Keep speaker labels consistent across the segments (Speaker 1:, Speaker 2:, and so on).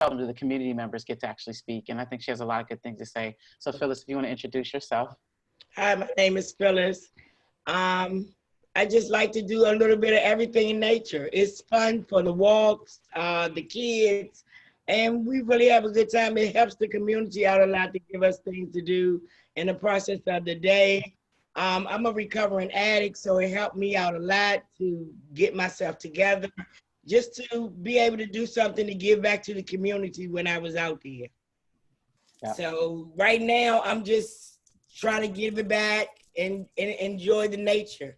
Speaker 1: seldom do the community members get to actually speak. And I think she has a lot of good things to say. So Phyllis, if you want to introduce yourself.
Speaker 2: Hi, my name is Phyllis. I just like to do a little bit of everything in nature. It's fun for the walks, the kids, and we really have a good time. It helps the community out a lot to give us things to do in the process of the day. I'm a recovering addict, so it helped me out a lot to get myself together, just to be able to do something to give back to the community when I was out there. Yeah. So right now, I'm just trying to give it back and enjoy the nature.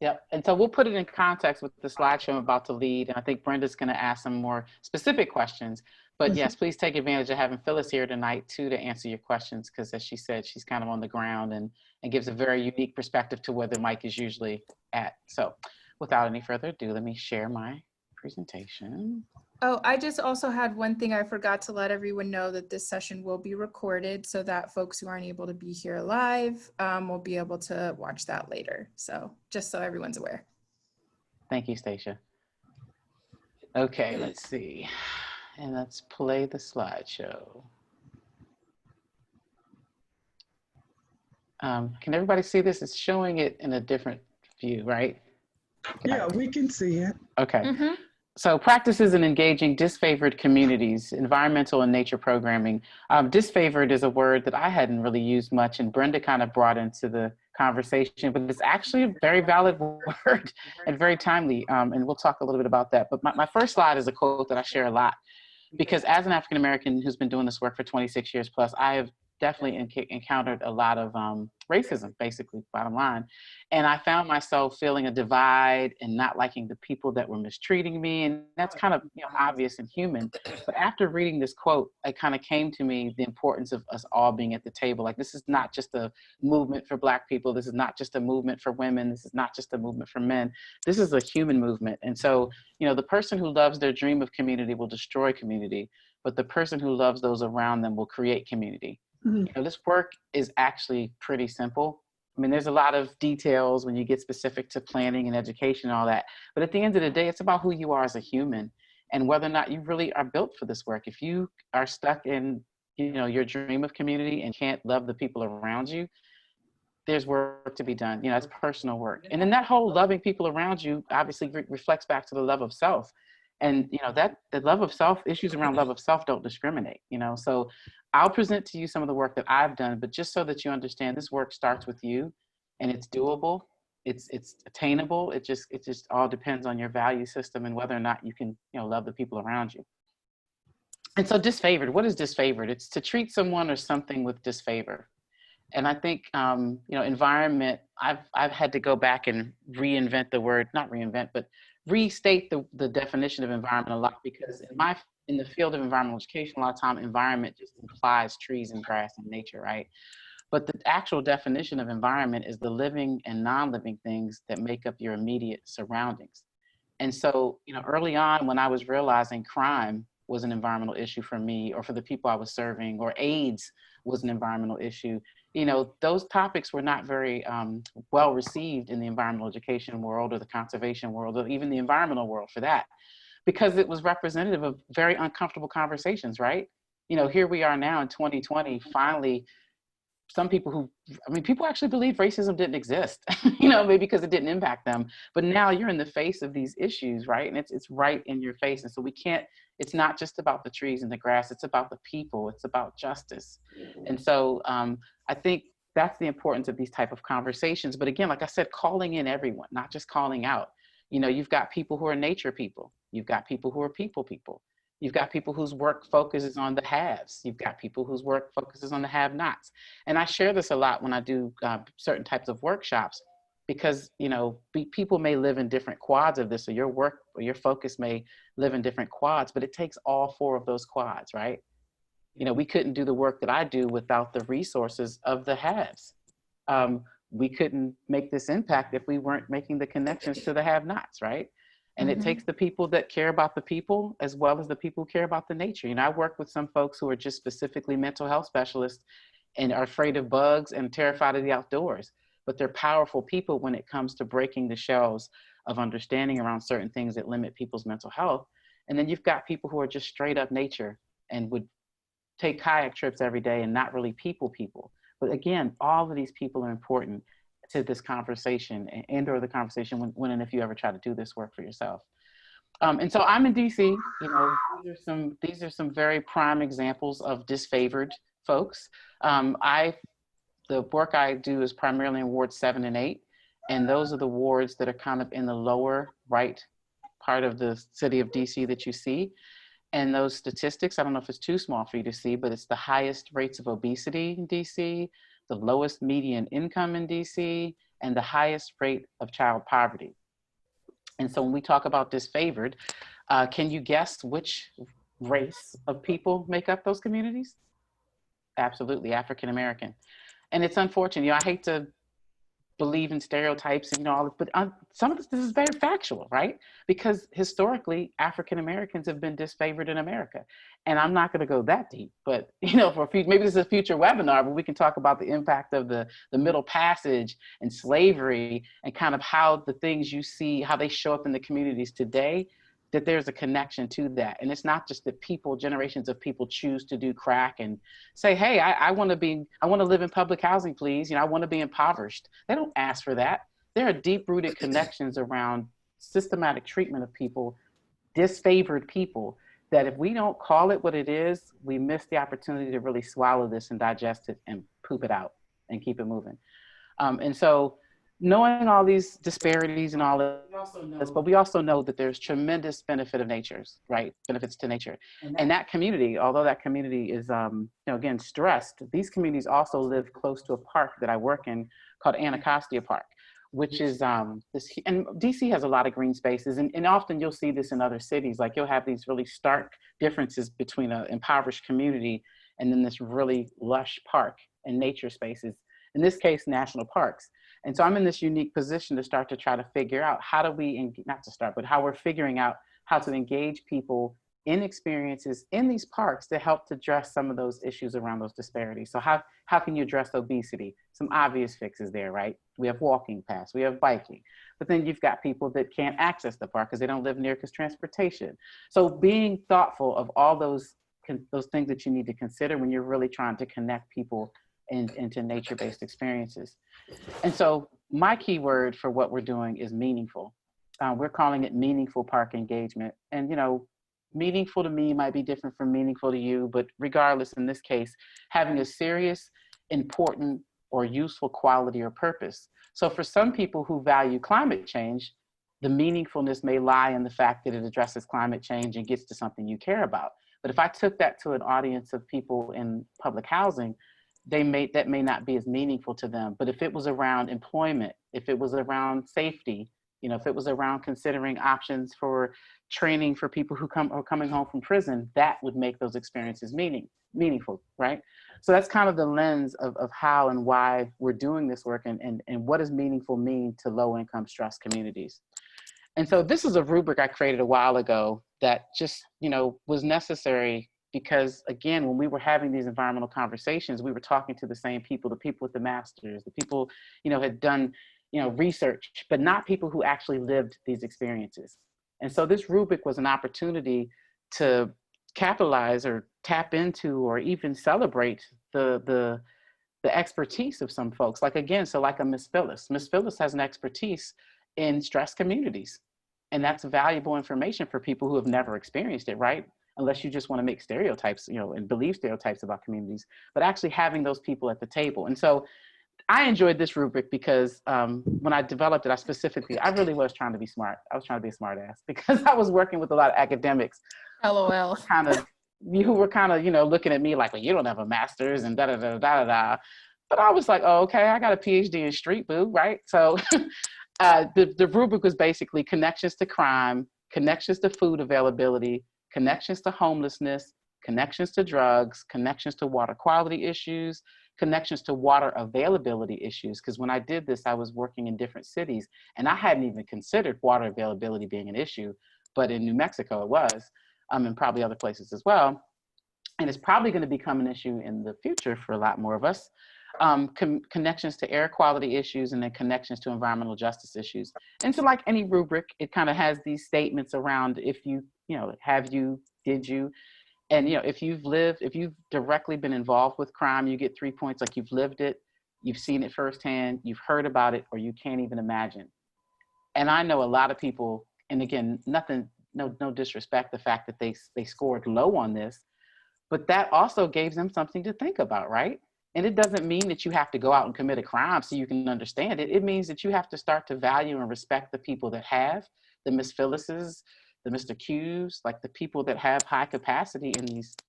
Speaker 1: Yep. And so we'll put it in context with the slideshow I'm about to lead. And I think Brenda's going to ask some more specific questions. But yes, please take advantage of having Phyllis here tonight, too, to answer your questions. Because as she said, she's kind of on the ground and gives a very unique perspective to where the mic is usually at. So without any further ado, let me share my presentation.
Speaker 3: Oh, I just also had one thing I forgot to let everyone know, that this session will be recorded so that folks who aren't able to be here live will be able to watch that later. So just so everyone's aware.
Speaker 1: Thank you, Stacia. Okay, let's see. And let's play the slideshow. Can everybody see this? It's showing it in a different view, right?
Speaker 4: Yeah, we can see it.
Speaker 1: Okay. Mm-hmm. So practices in engaging disfavored communities, environmental and nature programming. Disfavored is a word that I hadn't really used much, and Brenda kind of brought into the conversation, but it's actually a very valid word and very timely. And we'll talk a little bit about that. But my first slide is a quote that I share a lot, because as an African-American who's been doing this work for 26 years plus, I have definitely encountered a lot of racism, basically, bottom line. And I found myself feeling a divide and not liking the people that were mistreating me. And that's kind of obvious and human. But after reading this quote, it kind of came to me the importance of us all being at the table. Like, this is not just a movement for Black people. This is not just a movement for women. This is not just a movement for men. This is a human movement. And so, the person who loves their dream of community will destroy community, but the person who loves those around them will create community. This work is actually pretty simple. I mean, there's a lot of details when you get specific to planning and education and all that. But at the end of the day, it's about who you are as a human and whether or not you really are built for this work. If you are stuck in, your dream of community and can't love the people around you, there's work to be done. It's personal work. And then that whole loving people around you obviously reflects back to the love of self. And, that the love of self, issues around love of self don't discriminate, So I'll present to you some of the work that I've done, but just so that you understand, this work starts with you and it's doable. It's attainable. It just all depends on your value system and whether or not you can, love the people around you. And so disfavored, what is disfavored? It's to treat someone or something with disfavor. And I think, environment, I've had to go back and reinvent the word, not reinvent, but restate the definition of environment a lot, because in the field of environmental education, a lot of time environment just implies trees and grass and nature, right? But the actual definition of environment is the living and non-living things that make up your immediate surroundings. And so, early on when I was realizing crime was an environmental issue for me or for the people I was serving, or AIDS was an environmental issue, those topics were not very well received in the environmental education world or the conservation world or even the environmental world for that, because it was representative of very uncomfortable conversations, right? Here we are now in 2020, finally, some people people actually believe racism didn't exist, maybe because it didn't impact them. But now you're in the face of these issues, right? And it's right in your face. And so it's not just about the trees and the grass, it's about the people, it's about justice. And so I think that's the importance of these type of conversations. But again, like I said, calling in everyone, not just calling out. You've got people who are nature people. You've got people who are people. You've got people whose work focuses on the haves. You've got people whose work focuses on the have-nots. And I share this a lot when I do certain types of workshops, because, people may live in different quads of this, or your work or your focus may live in different quads, but it takes all four of those quads, right? We couldn't do the work that I do without the resources of the haves. We couldn't make this impact if we weren't making the connections to the have-nots, right? And it takes the people that care about the people as well as the people who care about the nature. I work with some folks who are just specifically mental health specialists and are afraid of bugs and terrified of the outdoors, but they're powerful people when it comes to breaking the shells of understanding around certain things that limit people's mental health. And then you've got people who are just straight up nature and would take kayak trips every day and not really people. But again, all of these people are important to this conversation and or the conversation when and if you ever try to do this work for yourself. And so I'm in DC. You know, these are some very prime examples of disfavored folks. The work I do is primarily in wards 7 and 8, and those are the wards that are kind of in the lower right part of the city of DC that you see. And those statistics, I don't know if it's too small for you to see, but it's the highest rates of obesity in DC, the lowest median income in DC, and the highest rate of child poverty. And so when we talk about disfavored, can you guess which race of people make up those communities? Absolutely, African American. And it's unfortunate, you know, I hate to believe in stereotypes and all, but some of this is very factual, right? Because historically, African Americans have been disfavored in America. And I'm not going to go that deep, but you know, maybe this is a future webinar, but we can talk about the impact of the Middle Passage and slavery and kind of how the things you see, how they show up in the communities today, that there's a connection to that. And it's not just that people, generations of people choose to do crack and say, hey, I want to live in public housing, please. You know, I want to be impoverished. They don't ask for that. There are deep-rooted connections around systematic treatment of people, disfavored people, that if we don't call it what it is, we miss the opportunity to really swallow this and digest it and poop it out and keep it moving. And so knowing all these disparities and all of this, but we also know that there's tremendous benefit of nature's, right? Benefits to nature. And that community, although that community is, you know, again, stressed, these communities also live close to a park that I work in called Anacostia Park, which is and DC has a lot of green spaces. And often you'll see this in other cities, like you'll have these really stark differences between an impoverished community and then this really lush park and nature spaces, in this case, national parks. And so I'm in this unique position to start to try to figure out how do we, not to start, but how we're figuring out how to engage people in experiences in these parks to help to address some of those issues around those disparities. So how can you address obesity? Some obvious fixes there, right? We have walking paths, we have biking, but then you've got people that can't access the park because they don't live near because transportation. So being thoughtful of all those things that you need to consider when you're really trying to connect people into nature-based experiences. And so my key word for what we're doing is meaningful. We're calling it meaningful park engagement. And, you know, meaningful to me might be different from meaningful to you, but regardless, in this case, having a serious, important, or useful quality or purpose. So for some people who value climate change, the meaningfulness may lie in the fact that it addresses climate change and gets to something you care about. But if I took that to an audience of people in public housing, that may not be as meaningful to them. But if it was around employment, if it was around safety, you know, if it was around considering options for training for people who are coming home from prison, that would make those experiences meaningful, right? So that's kind of the lens of how and why we're doing this work and what does meaningful mean to low income stressed communities. And so this is a rubric I created a while ago that just, you know, was necessary because, again, when we were having these environmental conversations, we were talking to the same people, the people with the masters, the people, you know, had done, you know, research, but not people who actually lived these experiences. And so this rubric was an opportunity to capitalize or tap into or even celebrate the expertise of some folks. Like, again, so like a Miss Phyllis. Miss Phyllis has an expertise in stressed communities. And that's valuable information for people who have never experienced it, right? Unless you just want to make stereotypes, you know, and believe stereotypes about communities, but actually having those people at the table. And so I enjoyed this rubric because when I developed it, I really was trying to be smart. I was trying to be a smart ass because I was working with a lot of academics.
Speaker 3: LOL.
Speaker 1: Who were kind of, you know, looking at me like, well, you don't have a master's and da-da-da-da-da-da. But I was like, oh, okay, I got a PhD in street food, right? So the rubric was basically connections to crime, connections to food availability, connections to homelessness, connections to drugs, connections to water quality issues, connections to water availability issues. Because when I did this, I was working in different cities and I hadn't even considered water availability being an issue, but in New Mexico it was, and probably other places as well. And it's probably going to become an issue in the future for a lot more of us. Connections to air quality issues, and then connections to environmental justice issues. And so like any rubric, it kind of has these statements around if you have you, did you? And, if you've directly been involved with crime, you get 3 points, like you've lived it, you've seen it firsthand, you've heard about it, or you can't even imagine. And I know a lot of people, and again, no disrespect, the fact that they scored low on this, but that also gave them something to think about, right? And it doesn't mean that you have to go out and commit a crime so you can understand it. It means that you have to start to value and respect the people that have, the Miss Phyllis's, the Mr. Q's, like the people that have high capacity in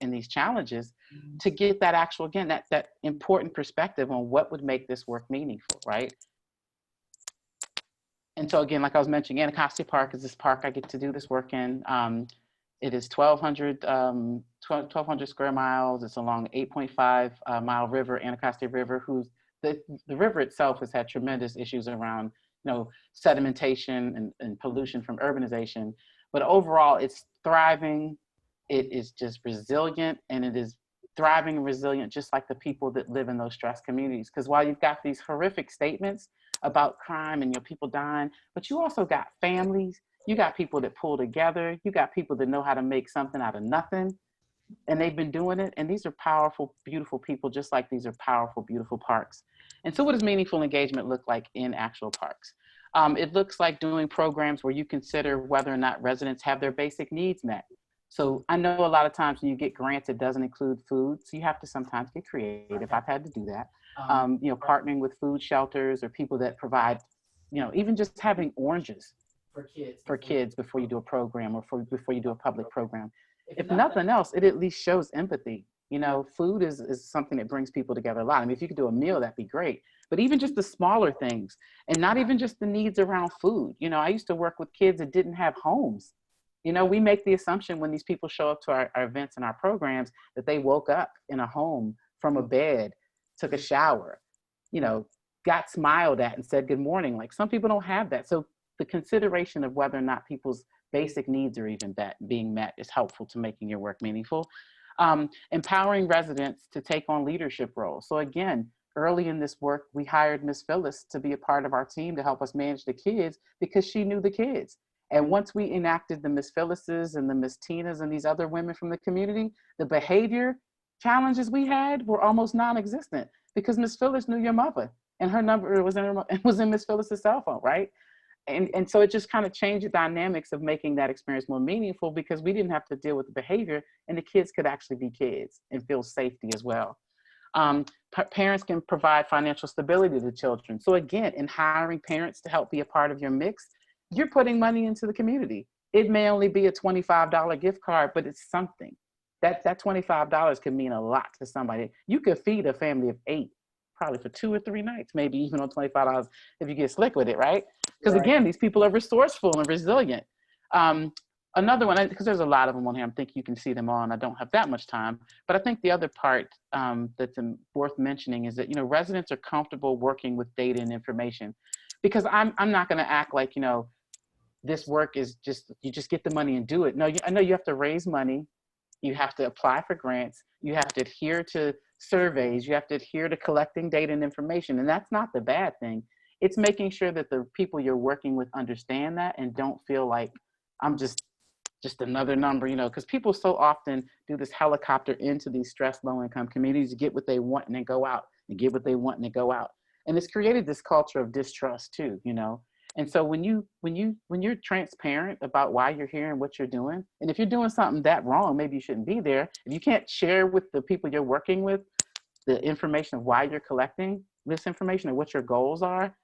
Speaker 1: these challenges, to get that actual, again, that important perspective on what would make this work meaningful, right? And so again, like I was mentioning, Anacostia Park is this park I get to do this work in. It is 1,200 square miles. It's along 8.5 mile river, Anacostia River, the river itself has had tremendous issues around, sedimentation and pollution from urbanization. But overall, it's thriving. It is just resilient, and it is thriving and resilient, just like the people that live in those stressed communities. Because while you've got these horrific statements about crime and people dying, but you also got families, you got people that pull together, you got people that know how to make something out of nothing, and they've been doing it. And these are powerful, beautiful people, just like these are powerful, beautiful parks. And so what does meaningful engagement look like in actual parks? It looks like doing programs where you consider whether or not residents have their basic needs met. So I know a lot of times when you get grants, it doesn't include food. So you have to sometimes get creative. I've had to do that. Partnering with food shelters or people that provide, even just having oranges for kids before you do a program, or before you do a public program. If nothing else, it at least shows empathy. Food is something that brings people together a lot. I mean, if you could do a meal, that'd be great. But even just the smaller things, and not even just the needs around food. I used to work with kids that didn't have homes. We make the assumption when these people show up to our events and our programs that they woke up in a home from a bed, took a shower, got smiled at and said good morning. Like, some people don't have that. So the consideration of whether or not people's basic needs are even being met is helpful to making your work meaningful. Empowering residents to take on leadership roles. So again, early in this work, we hired Miss Phyllis to be a part of our team to help us manage the kids, because she knew the kids. And once we enacted the Miss Phyllis's and the Miss Tina's and these other women from the community, the behavior challenges we had were almost non-existent, because Miss Phyllis knew your mother, and her number was in Miss Phyllis's cell phone, right? And so it just kind of changed the dynamics of making that experience more meaningful, because we didn't have to deal with the behavior, and the kids could actually be kids and feel safety as well. Parents can provide financial stability to children. So again, in hiring parents to help be a part of your mix, you're putting money into the community. It may only be a $25 gift card, but it's something. That $25 can mean a lot to somebody. You could feed a family of 8, probably for 2 or 3 nights, maybe even on $25 if you get slick with it, right? Because again, these people are resourceful and resilient. Another one, because there's a lot of them on here, I'm thinking you can see them all, and I don't have that much time. But I think the other part that's worth mentioning is that, residents are comfortable working with data and information. Because I'm not going to act like, this work is you just get the money and do it. No, I know you have to raise money. You have to apply for grants. You have to adhere to surveys. You have to adhere to collecting data and information. And that's not the bad thing. It's making sure that the people you're working with understand that and don't feel like I'm just another number, because people so often do this helicopter into these stressed low-income communities to get what they want and then go out, and get what they want and then go out. And it's created this culture of distrust too, And so when you're transparent about why you're here and what you're doing, and if you're doing something that wrong, maybe you shouldn't be there. If you can't share with the people you're working with the information of why you're collecting this information and what your goals are,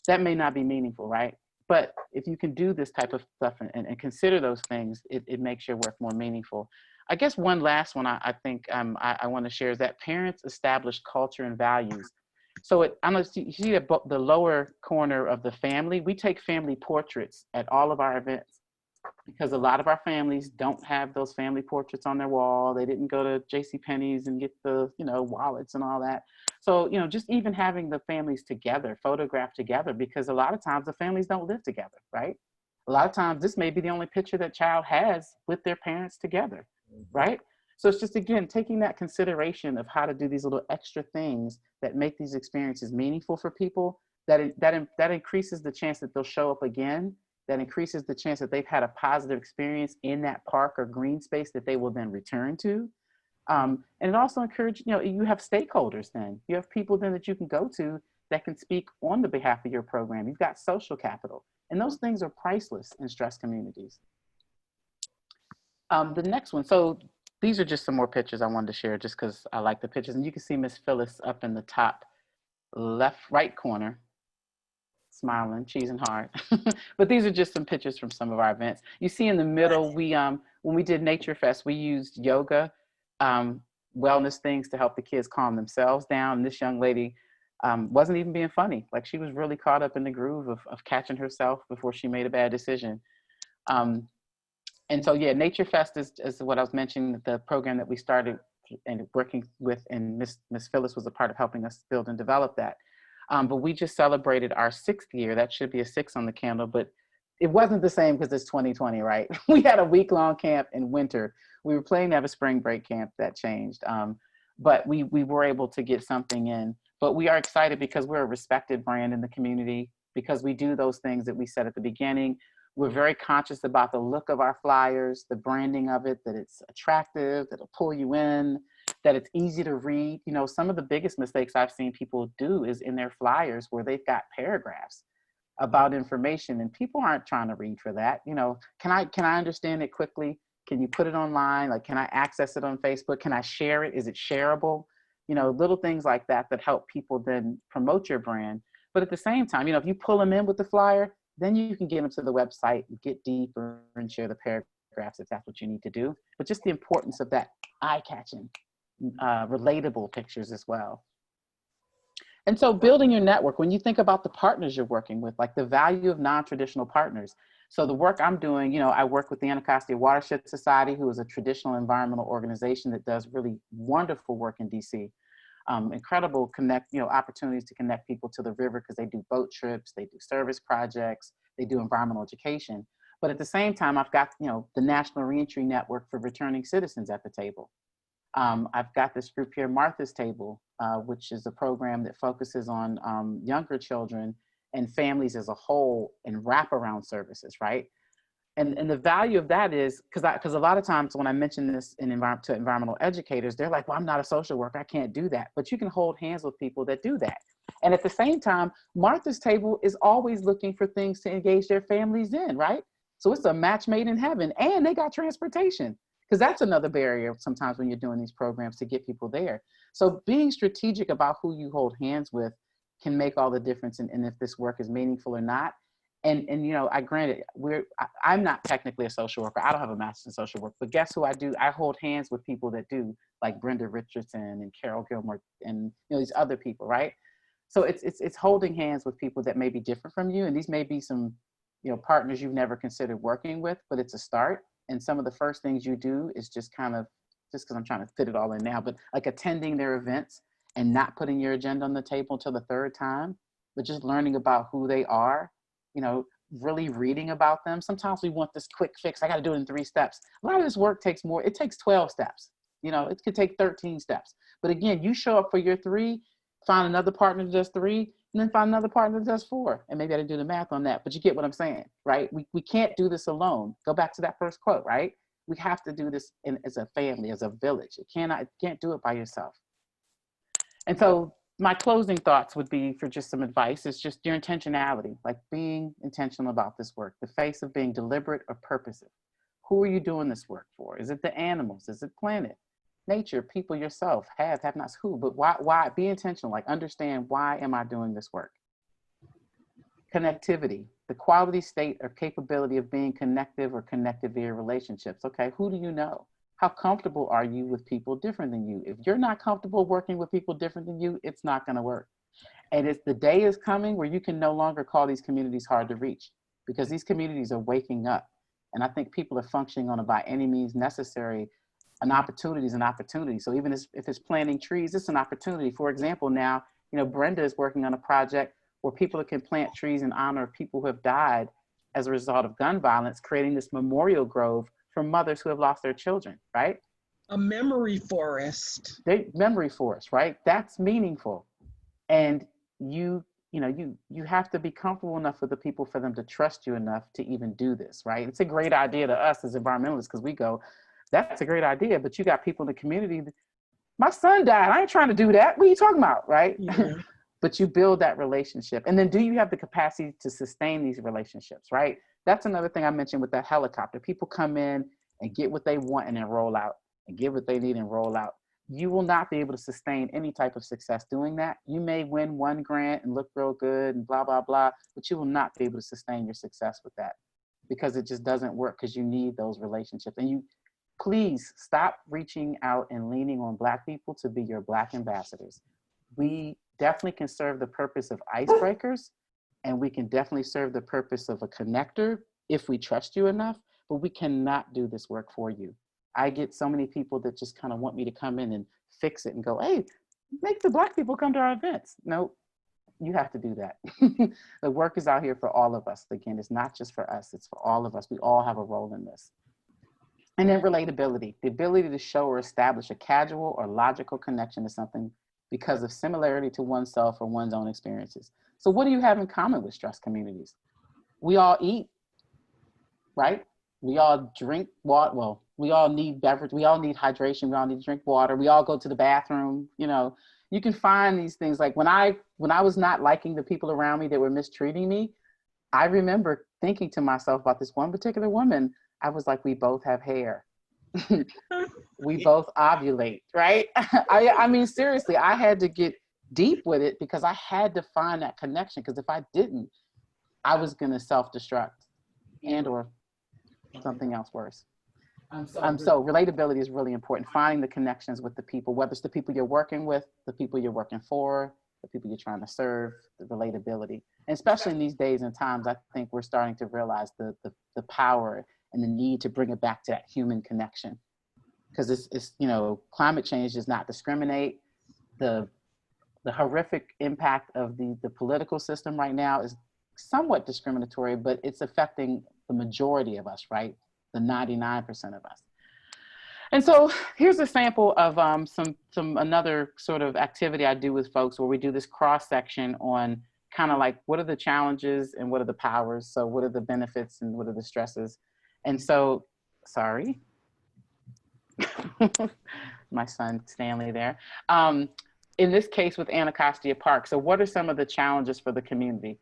Speaker 1: that may not be meaningful, right? But if you can do this type of stuff and consider those things, it makes your work more meaningful. I guess one last one I think I want to share is that parents establish culture and values. So you see the lower corner of the family, we take family portraits at all of our events, because a lot of our families don't have those family portraits on their wall. They didn't go to JCPenney's and get the, wallets and all that. So, just even having the families together, photographed together, because a lot of times the families don't live together, right? A lot of times this may be the only picture that child has with their parents together, right? So it's just, again, taking that consideration of how to do these little extra things that make these experiences meaningful for people, that increases the chance that they'll show up again that increases the chance that they've had a positive experience in that park or green space that they will then return to. And it also encourages, you have stakeholders then. You have people then that you can go to that can speak on the behalf of your program. You've got social capital. And those things are priceless in stressed communities. The next one, so these are just some more pictures I wanted to share just because I like the pictures. And you can see Miss Phyllis up in the top right corner, smiling, cheesing hard. But these are just some pictures from some of our events. You see in the middle, we when we did Nature Fest, we used yoga, wellness things to help the kids calm themselves down. And this young lady wasn't even being funny. Like, she was really caught up in the groove of catching herself before she made a bad decision. And so, yeah, Nature Fest is what I was mentioning, the program that we started and working with, and Miss Phyllis was a part of helping us build and develop that. But we just celebrated our 6th year. That should be a 6 on the candle, but it wasn't the same because it's 2020, right? We had a week-long camp in winter. We were planning to have a spring break camp. That changed. But we were able to get something in. But we are excited because we're a respected brand in the community, because we do those things that we said at the beginning. We're very conscious about the look of our flyers, the branding of it, that it's attractive, that'll pull you in, that it's easy to read. Some of the biggest mistakes I've seen people do is in their flyers where they've got paragraphs about information, and people aren't trying to read for that. Can I understand it quickly? Can you put it online? Like, can I access it on Facebook? Can I share it? Is it shareable? Little things like that help people then promote your brand. But at the same time, if you pull them in with the flyer, then you can get them to the website, get deeper, and share the paragraphs if that's what you need to do. But just the importance of that eye-catching, relatable pictures as well. And so building your network, when you think about the partners you're working with, like the value of non-traditional partners. So the work I'm doing, I work with the Anacostia Watershed Society, who is a traditional environmental organization that does really wonderful work in DC. Incredible opportunities to connect people to the river, because they do boat trips, they do service projects, they do environmental education. But at the same time, I've got, the National Reentry Network for Returning Citizens at the table. I've got this group here, Martha's Table, which is a program that focuses on younger children and families as a whole and wraparound services, right? And the value of that is, because a lot of times when I mention this to environmental educators, they're like, well, I'm not a social worker, I can't do that. But you can hold hands with people that do that. And at the same time, Martha's Table is always looking for things to engage their families in, right? So it's a match made in heaven, and they got transportation, because that's another barrier sometimes when you're doing these programs to get people there. So being strategic about who you hold hands with can make all the difference in if this work is meaningful or not. And I granted, I'm not technically a social worker. I don't have a master's in social work, but guess who I do? I hold hands with people that do, like Brenda Richardson and Carol Gilmore and these other people, right? So it's holding hands with people that may be different from you, and these may be some partners you've never considered working with, but it's a start. And some of the first things you do is just because I'm trying to fit it all in now, but like attending their events and not putting your agenda on the table until the 3rd time, but just learning about who they are. Really reading about them. Sometimes we want this quick fix. I got to do it in 3 steps. A lot of this work takes more. It takes 12 steps. It could take 13 steps. But again, you show up for your 3, find another partner that does 3, and then find another partner that does 4. And maybe I didn't do the math on that, but you get what I'm saying, right? We can't do this alone. Go back to that first quote, right? We have to do this as a family, as a village. You can't do it by yourself. And so my closing thoughts would be, for just some advice, is just your intentionality, like being intentional about this work, the face of being deliberate or purposive. Who are you doing this work for? Is it the animals? Is it planet, nature, people, yourself, have not, who, but why? Be intentional, like understand, why am I doing this work? Connectivity, the quality, state, or capability of being connective or connected via relationships. Okay, who do you know? How comfortable are you with people different than you? If you're not comfortable working with people different than you, it's not going to work. And the day is coming where you can no longer call these communities hard to reach, because these communities are waking up. And I think people are functioning on a by any means necessary. An opportunity is an opportunity. So even if it's planting trees, it's an opportunity. For example, now, Brenda is working on a project where people can plant trees in honor of people who have died as a result of gun violence, creating this memorial grove for mothers who have lost their children, right?
Speaker 4: A memory forest.
Speaker 1: Memory forest, right? That's meaningful. And you you know, you have to be comfortable enough with the people for them to trust you enough to even do this, right? It's a great idea to us as environmentalists because we go, that's a great idea, but you got people in the community. My son died. I ain't trying to do that. What are you talking about, right?
Speaker 4: Yeah.
Speaker 1: But you build that relationship. And then do you have the capacity to sustain these relationships, right? That's another thing I mentioned with that helicopter. People come in and get what they want and then roll out, and get what they need and roll out. You will not be able to sustain any type of success doing that. You may win one grant and look real good and blah, blah, blah, but you will not be able to sustain your success with that because it just doesn't work because you need those relationships. And you, please stop reaching out and leaning on Black people to be your Black ambassadors. We definitely can serve the purpose of icebreakers, and we can definitely serve the purpose of a connector if we trust you enough, but we cannot do this work for you. I get so many people that just kind of want me to come in and fix it and go, hey, make the Black people come to our events. No, you have to do that. The work is out here for all of us. Again, it's not just for us, it's for all of us. We all have a role in this. And then relatability, the ability to show or establish a casual or logical connection to something because of similarity to oneself or one's own experiences. So what do you have in common with stressed communities? We all eat, right? We all drink water. Well, we all need beverage. We all need hydration. We all need to drink water. We all go to the bathroom. You know, you can find these things. Like when I was not liking the people around me that were mistreating me, I remember thinking to myself about this one particular woman. I was like, we both have hair. We both ovulate, right? I mean, seriously, I had to get deep with it because I had to find that connection. Because if I didn't, I was going to self-destruct and or something else worse. So relatability is really important. Finding the connections with the people, whether it's the people you're working with, the people you're working for, the people you're trying to serve, the relatability. And especially in these days and times, I think we're starting to realize the power and the need to bring it back to that human connection. Because it's, you know, climate change does not discriminate. The horrific impact of the political system right now is somewhat discriminatory, but it's affecting the majority of us, right? The 99% of us. And so here's a sample of another sort of activity I do with folks where we do this cross section on kind of like what are the challenges and what are the powers? So what are the benefits and what are the stresses? And so, sorry, my son Stanley there. In this case with Anacostia Park, so what are some of the challenges for the community?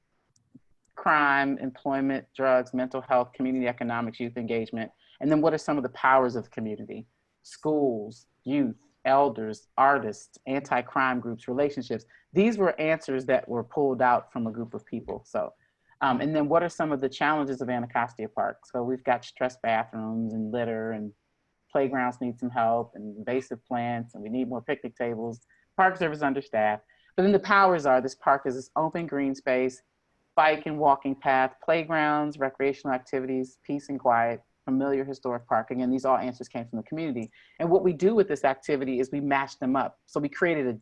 Speaker 1: Crime, employment, drugs, mental health, community economics, youth engagement. And then what are some of the powers of the community? Schools, youth, elders, artists, anti-crime groups, relationships. These were answers that were pulled out from a group of people. So, and then what are some of the challenges of Anacostia Park? So we've got stressed bathrooms and litter, and playgrounds need some help, and invasive plants, and we need more picnic tables. Park Service is understaffed. But then the powers are, this park is this open green space, bike and walking path, playgrounds, recreational activities, peace and quiet, familiar historic park. Again, these all answers came from the community. And what we do with this activity is we match them up. So we created a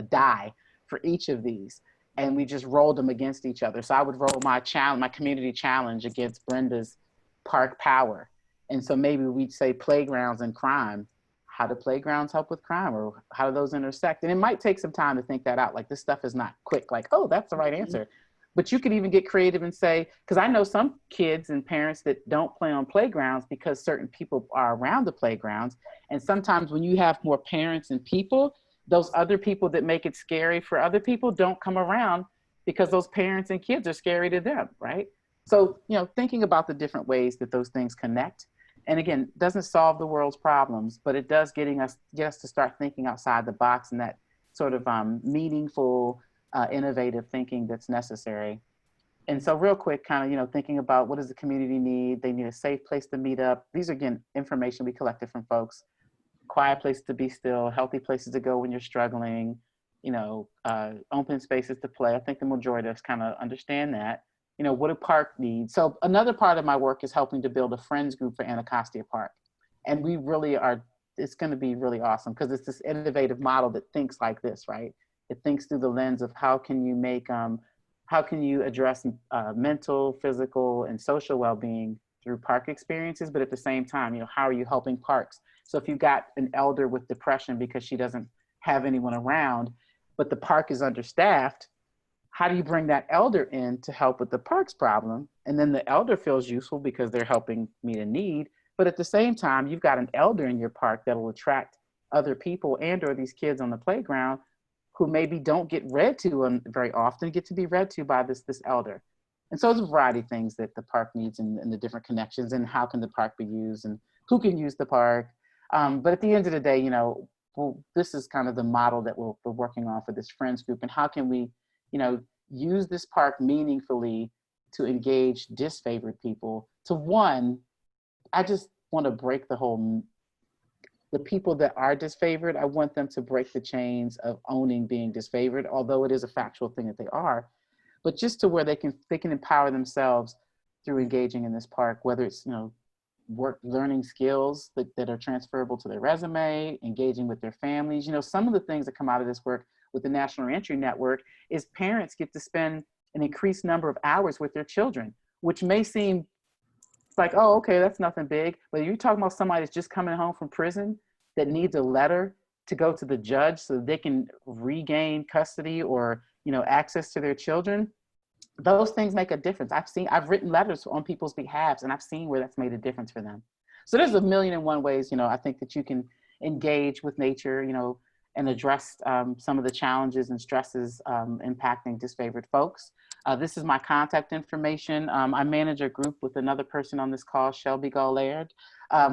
Speaker 1: die for each of these, and we just rolled them against each other. So I would roll my community challenge against Brenda's park power. And so maybe we'd say playgrounds and crime. How do playgrounds help with crime, or how do those intersect? And it might take some time to think that out. Like, this stuff is not quick, like, oh, that's the right answer. But you could even get creative and say, because I know some kids and parents that don't play on playgrounds because certain people are around the playgrounds. And sometimes when you have more parents and people, those other people that make it scary for other people don't come around because those parents and kids are scary to them, right? So, you know, thinking about the different ways that those things connect. And again, doesn't solve the world's problems, but it does get us to start thinking outside the box and that sort of meaningful, innovative thinking that's necessary. And so real quick, kind of, you know, thinking about what does the community need? They need a safe place to meet up. These are, again, information we collected from folks. Quiet places to be still, healthy places to go when you're struggling, you know, open spaces to play. I think the majority of us kind of understand that. You know, what do park need? So another part of my work is helping to build a friends group for Anacostia Park. And we really are, it's going to be really awesome because it's this innovative model that thinks like this, right? It thinks through the lens of how can you make, how can you address mental, physical, and social well-being through park experiences, but at the same time, you know, how are you helping parks? So if you've got an elder with depression because she doesn't have anyone around, but the park is understaffed, how do you bring that elder in to help with the parks problem? And then the elder feels useful because they're helping meet a need. But at the same time, you've got an elder in your park that will attract other people and or these kids on the playground who maybe don't get read to very often, get to be read to by this elder. And so it's a variety of things that the park needs and the different connections and how can the park be used and who can use the park. But at the end of the day, this is kind of the model that we're working on for this friends group, and how can we, use this park meaningfully to engage disfavored people. To one, I just want to break the people that are disfavored, I want them to break the chains of owning being disfavored, although it is a factual thing that they are, but just to where they can empower themselves through engaging in this park, whether it's, learning skills that are transferable to their resume, engaging with their families. Some of the things that come out of this work with the National Reentry Network is parents get to spend an increased number of hours with their children, which may seem like, oh, okay, that's nothing big. But you're talking about somebody that's just coming home from prison that needs a letter to go to the judge so they can regain custody or, access to their children. Those things make a difference. I've written letters on people's behalves, and I've seen where that's made a difference for them. So there's a million and one ways, I think that you can engage with nature, and address some of the challenges and stresses impacting disfavored folks. This is my contact information. I manage a group with another person on this call, Shelby Gaulaird,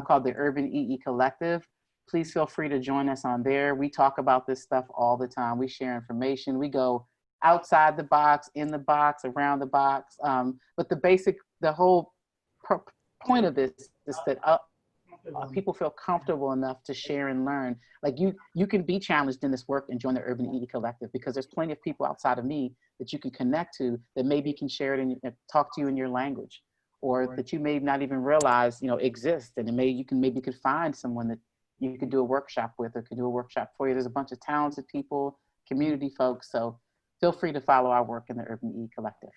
Speaker 1: called the Urban EE Collective. Please feel free to join us on there. We talk about this stuff all the time. We share information. We go outside the box, in the box, around the box. But the whole point of this is that people feel comfortable enough to share and learn. Like you can be challenged in this work and join the Urban EE Collective, because there's plenty of people outside of me that you can connect to that maybe can share it and talk to you in your language, or that you may not even realize, exist. And you could find someone that you could do a workshop with or could do a workshop for you. There's a bunch of talented people, community folks. So feel free to follow our work in the Urban EE Collective.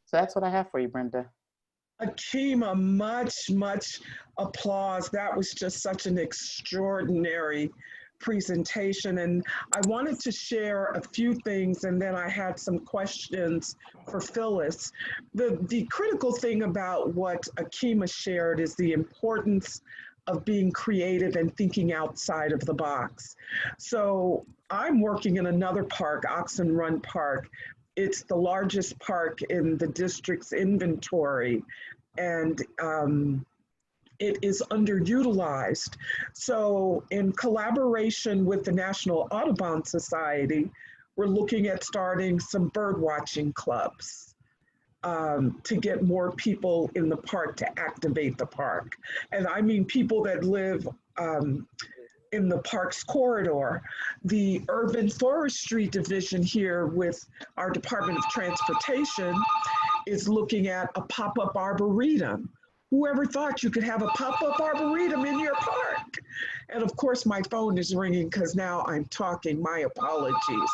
Speaker 1: So that's what I have for you, Brenda.
Speaker 4: Akiima, much applause. That was just such an extraordinary presentation. And I wanted to share a few things, and then I had some questions for Phyllis. The critical thing about what Akiima shared is the importance of being creative and thinking outside of the box. So I'm working in another park, Oxen Run Park. It's the largest park in the district's inventory, and it is underutilized. So in collaboration with the National Audubon Society, we're looking at starting some bird watching clubs to get more people in the park to activate the park. And I mean people that live in the park's corridor. The Urban Forestry Division here with our Department of Transportation is looking at a pop-up arboretum. Whoever thought you could have a pop-up arboretum in your park? And of course my phone is ringing because now I'm talking, my apologies.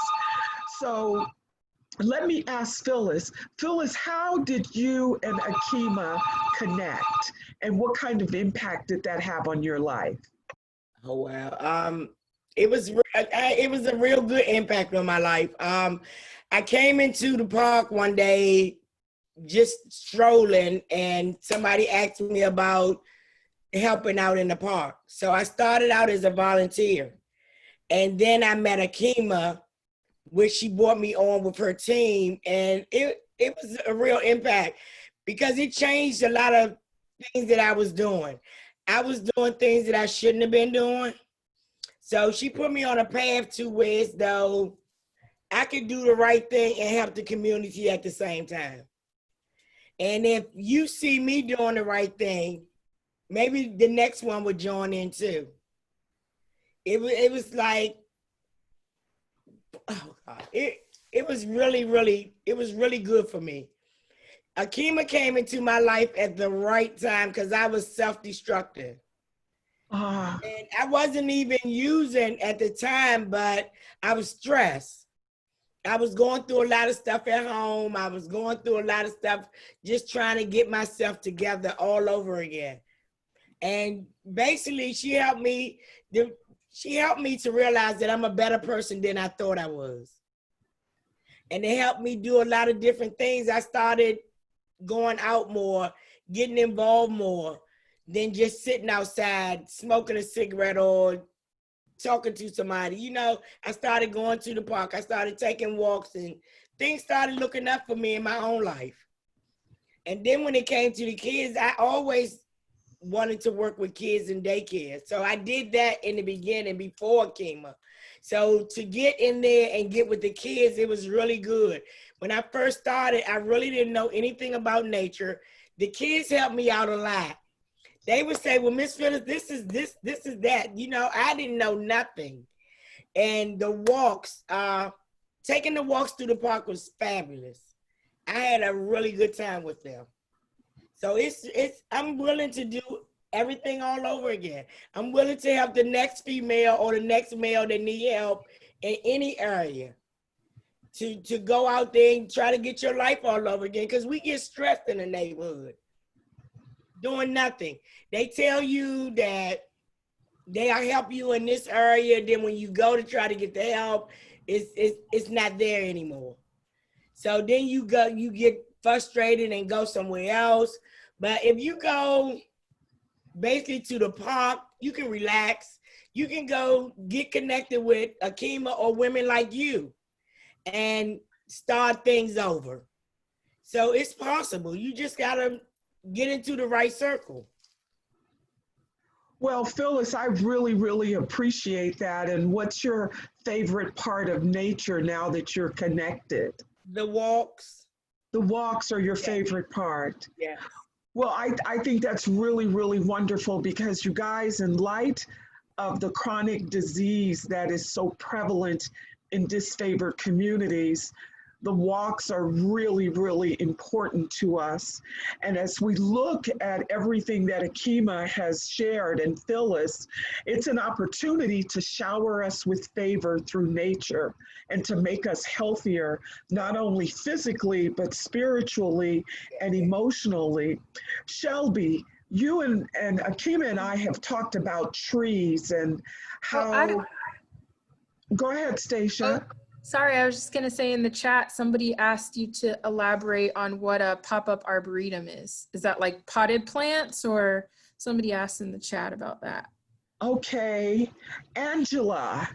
Speaker 4: So let me ask Phyllis. Phyllis, how did you and Akiima connect? And what kind of impact did that have on your life?
Speaker 2: Oh, wow. It was a real good impact on my life. I came into the park one day just strolling, and somebody asked me about helping out in the park. So I started out as a volunteer, and then I met Akiima, which she brought me on with her team, and it was a real impact because it changed a lot of things that I was doing. I was doing things that I shouldn't have been doing. So she put me on a path to where as though I could do the right thing and help the community at the same time. And if you see me doing the right thing, maybe the next one would join in too. It was like, oh God, it was really good for me. Akiima came into my life at the right time because I was self-destructive. And I wasn't even using at the time, but I was stressed. I was going through a lot of stuff at home. I was going through a lot of stuff, just trying to get myself together all over again. And basically she helped me to realize that I'm a better person than I thought I was. And it helped me do a lot of different things. I started going out more, getting involved more than just sitting outside, smoking a cigarette or talking to somebody. You know, I started going to the park. I started taking walks and things started looking up for me in my own life. And then when it came to the kids, I always wanted to work with kids in daycare. So I did that in the beginning before Akiima. So to get in there and get with the kids, it was really good. When I first started, I really didn't know anything about nature. The kids helped me out a lot. They would say, well, Miss Phyllis, this is that. You know, I didn't know nothing. And the walks, taking the walks through the park was fabulous. I had a really good time with them. So I'm willing to do everything all over again. I'm willing to help the next female or the next male that need help in any area to go out there and try to get your life all over again, because we get stressed in the neighborhood doing nothing. They tell you that they'll help you in this area, then when you go to try to get the help, it's not there anymore. So then you get frustrated and go somewhere else. But if you go basically to the park, you can relax. You can go get connected with Akiima or women like you and start things over. So it's possible. You just gotta get into the right circle.
Speaker 4: Well, Phyllis, I really, really appreciate that. And what's your favorite part of nature now that you're connected?
Speaker 2: The walks.
Speaker 4: The walks are your
Speaker 2: Yeah.
Speaker 4: favorite part.
Speaker 2: Yeah.
Speaker 4: Well, I think that's really, really wonderful, because you guys, in light of the chronic disease that is so prevalent in disfavored communities, the walks are really, really important to us. And as we look at everything that Akiima has shared, and Phyllis, it's an opportunity to shower us with favor through nature and to make us healthier, not only physically, but spiritually and emotionally. Shelby, you and Akiima and I have talked about trees and how, go ahead, Stacia.
Speaker 3: Sorry, I was just going to say in the chat, somebody asked you to elaborate on what a pop-up arboretum is. Is that like potted plants, or somebody asked in the chat about that?
Speaker 4: Okay, Angela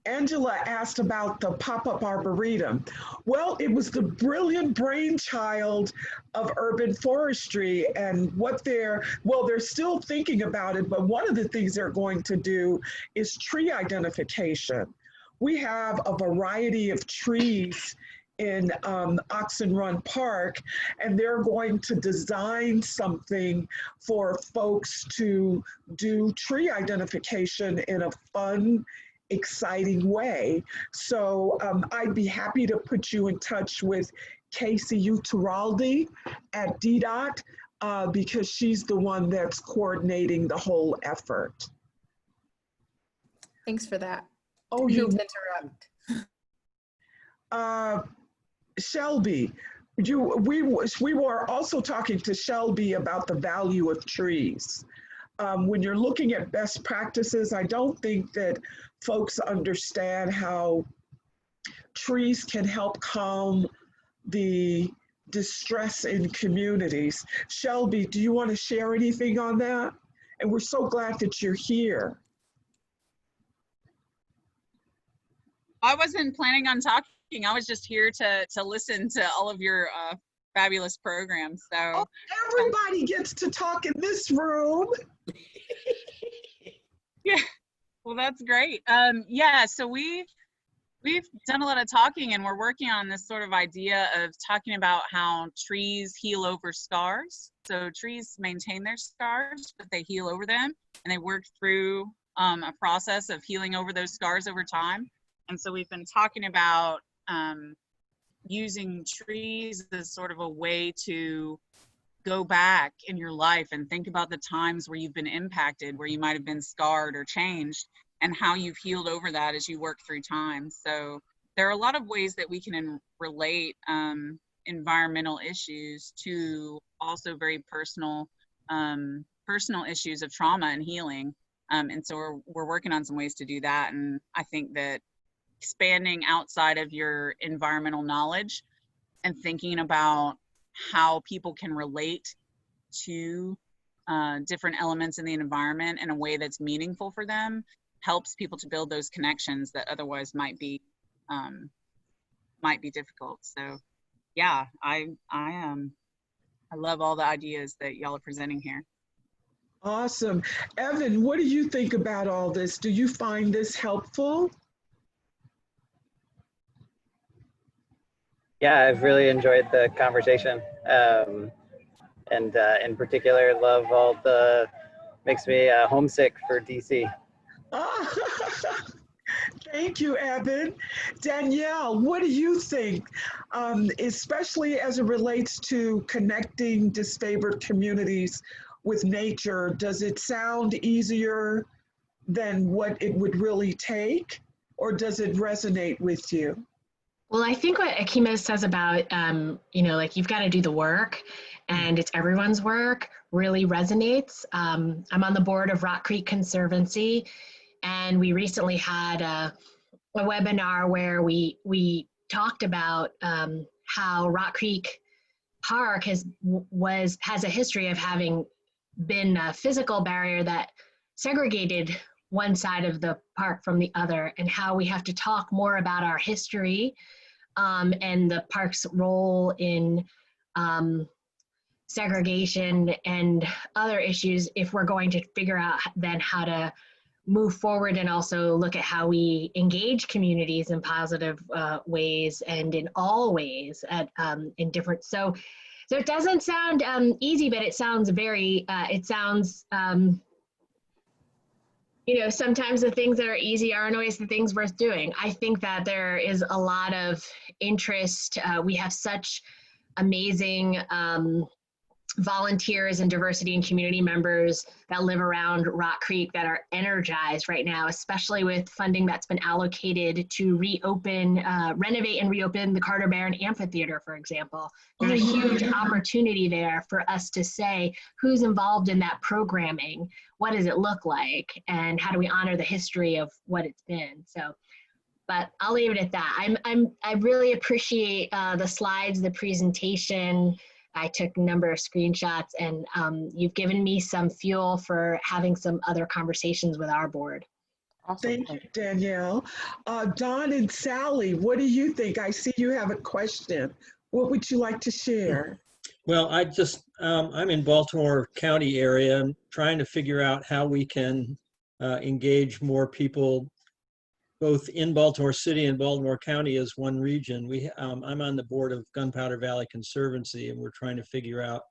Speaker 4: asked about the pop-up arboretum. Well, it was the brilliant brainchild of urban forestry, and they're still thinking about it, but one of the things they're going to do is tree identification. We have a variety of trees in Oxen Run Park, and they're going to design something for folks to do tree identification in a fun, exciting way. So I'd be happy to put you in touch with Casey Uteraldi at DDOT because she's the one that's coordinating the whole effort.
Speaker 3: Thanks for that.
Speaker 4: Oh,
Speaker 3: Didn't
Speaker 4: you
Speaker 3: mean to interrupt.
Speaker 4: Shelby, we were also talking to Shelby about the value of trees. When you're looking at best practices, I don't think that folks understand how trees can help calm the distress in communities. Shelby, do you want to share anything on that? And we're so glad that you're here.
Speaker 5: I wasn't planning on talking. I was just here to listen to all of your fabulous programs. So
Speaker 4: oh, everybody gets to talk in this room.
Speaker 5: Yeah, well, that's great. Yeah, so we've done a lot of talking, and we're working on this sort of idea of talking about how trees heal over scars. So trees maintain their scars, but they heal over them, and they work through a process of healing over those scars over time. And so we've been talking about using trees as sort of a way to go back in your life and think about the times where you've been impacted, where you might have been scarred or changed, and how you've healed over that as you work through time. So there are a lot of ways that we can relate environmental issues to also very personal issues of trauma and healing. And so we're working on some ways to do that. And I think that expanding outside of your environmental knowledge and thinking about how people can relate to different elements in the environment in a way that's meaningful for them helps people to build those connections that otherwise might be difficult. So yeah, I love all the ideas that y'all are presenting here.
Speaker 4: Awesome. Evan, what do you think about all this? Do you find this helpful?
Speaker 6: Yeah, I've really enjoyed the conversation. And in particular, love all the, makes me homesick for DC.
Speaker 4: Ah, thank you, Evan. Danielle, what do you think, especially as it relates to connecting disfavored communities with nature? Does it sound easier than what it would really take, or does it resonate with you?
Speaker 7: Well, I think what Akiima says about, like you've got to do the work and it's everyone's work really resonates. I'm on the board of Rock Creek Conservancy, and we recently had a webinar where we talked about how Rock Creek Park has a history of having been a physical barrier that segregated one side of the park from the other, and how we have to talk more about our history and the park's role in segregation and other issues if we're going to figure out then how to move forward and also look at how we engage communities in positive ways and in all ways at in different. So it doesn't sound easy, but it sounds very, sometimes the things that are easy aren't always the things worth doing. I think that there is a lot of interest. We have such amazing volunteers and diversity and community members that live around Rock Creek that are energized right now, especially with funding that's been allocated to renovate and reopen the Carter Barron Amphitheater, for example. There's a huge opportunity there for us to say who's involved in that programming, what does it look like, and how do we honor the history of what it's been. So, but I'll leave it at that. I really appreciate the slides, the presentation. I took a number of screenshots, and you've given me some fuel for having some other conversations with our board.
Speaker 4: Awesome. Thank you, Danielle. Don and Sally, what do you think? I see you have a question. What would you like to share?
Speaker 8: Well, I'm in Baltimore County area and trying to figure out how we can engage more people both in Baltimore City and Baltimore County as one region. I'm on the board of Gunpowder Valley Conservancy, and we're trying to figure out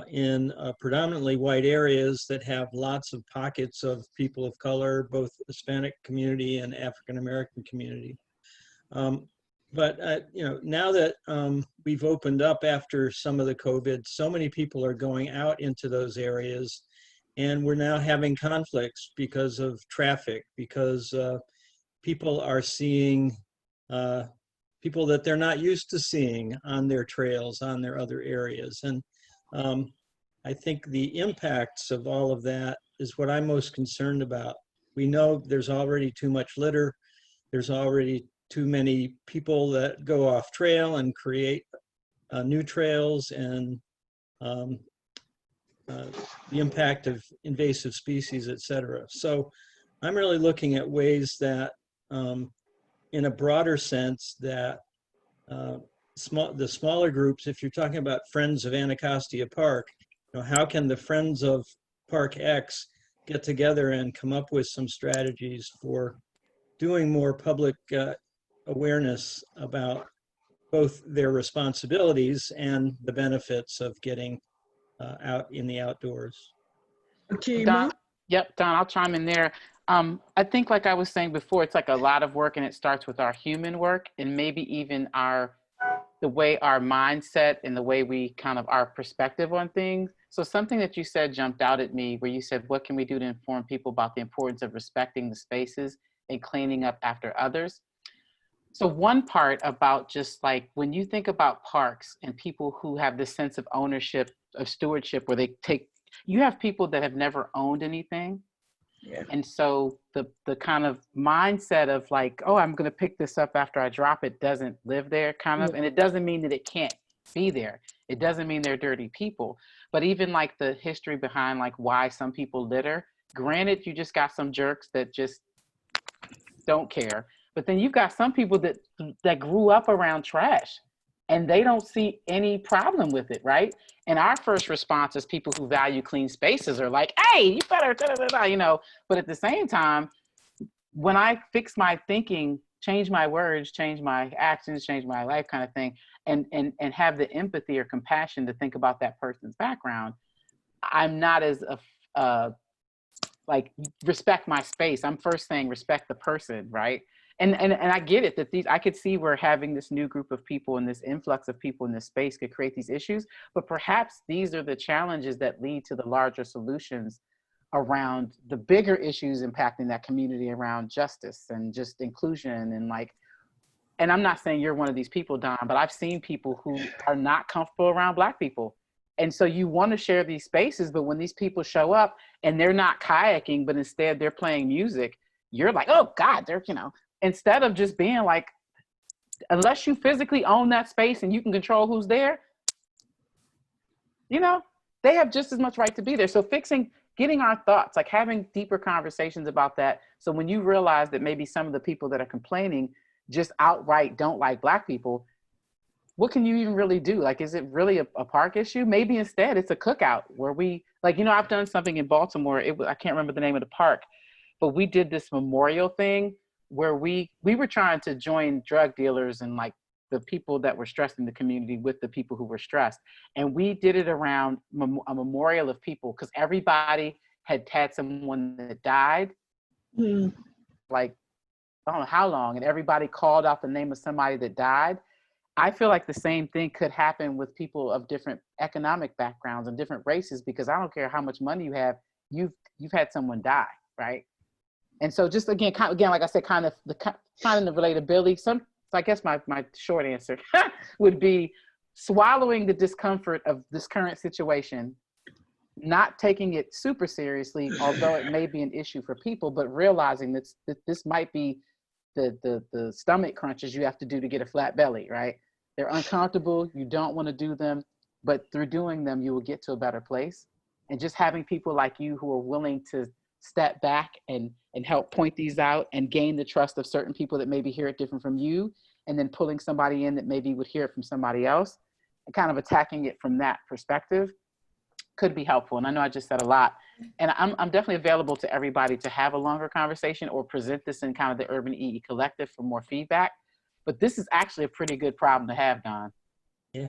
Speaker 8: in predominantly white areas that have lots of pockets of people of color, both Hispanic community and African American community. But now that we've opened up after some of the COVID, so many people are going out into those areas, and we're now having conflicts because of traffic, because people are seeing people that they're not used to seeing on their trails, on their other areas. And I think the impacts of all of that is what I'm most concerned about. We know there's already too much litter. There's already too many people that go off trail and create new trails, and the impact of invasive species, et cetera. So I'm really looking at ways that in a broader sense that the smaller groups, if you're talking about Friends of Anacostia Park, how can the Friends of Park X get together and come up with some strategies for doing more public awareness about both their responsibilities and the benefits of getting out in the outdoors.
Speaker 4: Akiima?
Speaker 1: Don, I'll chime in there. I think, like I was saying before, it's like a lot of work, and it starts with our human work, and maybe even the way our mindset and the way we our perspective on things. So something that you said jumped out at me, where you said, what can we do to inform people about the importance of respecting the spaces and cleaning up after others? So one part about just like, when you think about parks and people who have this sense of ownership, of stewardship, where you have people that have never owned anything,
Speaker 2: Yeah.
Speaker 1: And so the kind of mindset of like, oh, I'm going to pick this up after I drop it doesn't live there kind of. And it doesn't mean that it can't be there. It doesn't mean they're dirty people. But even like the history behind like why some people litter, granted, you just got some jerks that just don't care. But then you've got some people that grew up around trash and they don't see any problem with it, right? And our first response as people who value clean spaces are like, hey, you better, you know, but at the same time, when I fix my thinking, change my words, change my actions, change my life kind of thing, and have the empathy or compassion to think about that person's background, I'm not as like respect my space. I'm first saying respect the person, right? And I get it that I could see where having this new group of people and this influx of people in this space could create these issues, but perhaps these are the challenges that lead to the larger solutions around the bigger issues impacting that community around justice and just inclusion and like, and I'm not saying you're one of these people, Don, but I've seen people who are not comfortable around Black people. And so you want to share these spaces, but when these people show up and they're not kayaking, but instead they're playing music, you're like, oh God, they're, you know, instead of just being like, unless you physically own that space and you can control who's there, you know, they have just as much right to be there. So getting our thoughts, like having deeper conversations about that. So when you realize that maybe some of the people that are complaining just outright don't like Black people, what can you even really do? Like, is it really a park issue? Maybe instead it's a cookout where we, like, you know, I've done something in Baltimore. I can't remember the name of the park, but we did this memorial thing where we were trying to join drug dealers and like the people that were stressed in the community with the people who were stressed. And we did it around a memorial of people because everybody had someone that died. Like, I don't know how long, and everybody called out the name of somebody that died. I feel like the same thing could happen with people of different economic backgrounds and different races, because I don't care how much money you have, you've had someone die, right? And so just again, like I said, kind of the relatability. So I guess my short answer would be swallowing the discomfort of this current situation, not taking it super seriously, although it may be an issue for people, but realizing that this might be the stomach crunches you have to do to get a flat belly, right? They're uncomfortable, you don't want to do them, but through doing them, you will get to a better place. And just having people like you who are willing to step back and help point these out and gain the trust of certain people that maybe hear it different from you, and then pulling somebody in that maybe would hear it from somebody else, and kind of attacking it from that perspective could be helpful. And I know I just said a lot, and I'm definitely available to everybody to have a longer conversation or present this in kind of the Urban EE Collective for more feedback. But this is actually a pretty good problem to have, Don.
Speaker 8: Yeah.